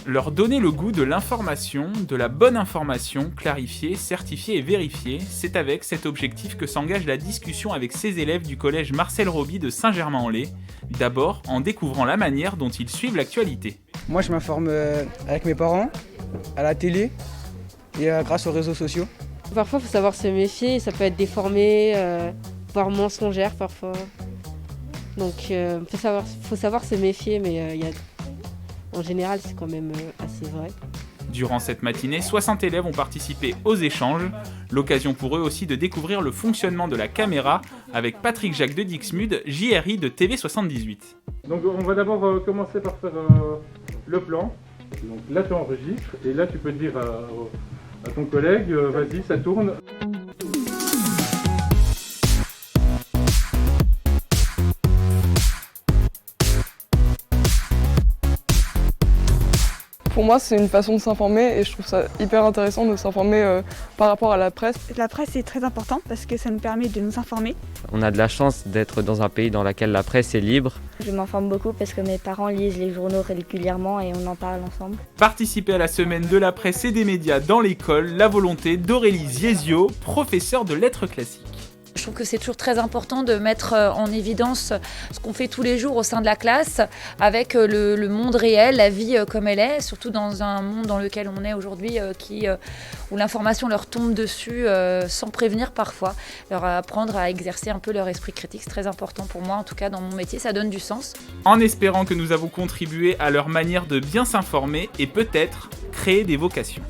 Leur donner le goût de l'information, de la bonne information, clarifiée, certifiée et vérifiée, c'est avec cet objectif que s'engage la discussion avec ces élèves du collège Marcel Roby de Saint-Germain-en-Laye, d'abord en découvrant la manière dont ils suivent l'actualité. Moi, je m'informe avec mes parents, à la télé et grâce aux réseaux sociaux. Parfois, il faut savoir se méfier, ça peut être déformé, voire mensongère parfois. Donc, faut savoir se méfier, mais en général, c'est quand même assez vrai. Durant cette matinée, 60 élèves ont participé aux échanges, l'occasion pour eux aussi de découvrir le fonctionnement de la caméra avec Patrick Jacques de Dixmude, JRI de TV78. Donc on va d'abord commencer par faire le plan. Donc là tu enregistres et là tu peux dire à ton collègue, vas-y ça tourne. Pour moi, c'est une façon de s'informer et je trouve ça hyper intéressant de s'informer par rapport à la presse. La presse est très importante parce que ça nous permet de nous informer. On a de la chance d'être dans un pays dans lequel la presse est libre. Je m'informe beaucoup parce que mes parents lisent les journaux régulièrement et on en parle ensemble. Participer à la semaine de la presse et des médias dans l'école, la volonté d'Aurélie Ziezio, professeure de lettres classiques. Je trouve que c'est toujours très important de mettre en évidence ce qu'on fait tous les jours au sein de la classe avec le monde réel, la vie comme elle est, surtout dans un monde dans lequel on est aujourd'hui où l'information leur tombe dessus sans prévenir parfois. Leur apprendre à exercer un peu leur esprit critique, c'est très important pour moi, en tout cas dans mon métier, ça donne du sens. En espérant que nous avons contribué à leur manière de bien s'informer et peut-être créer des vocations.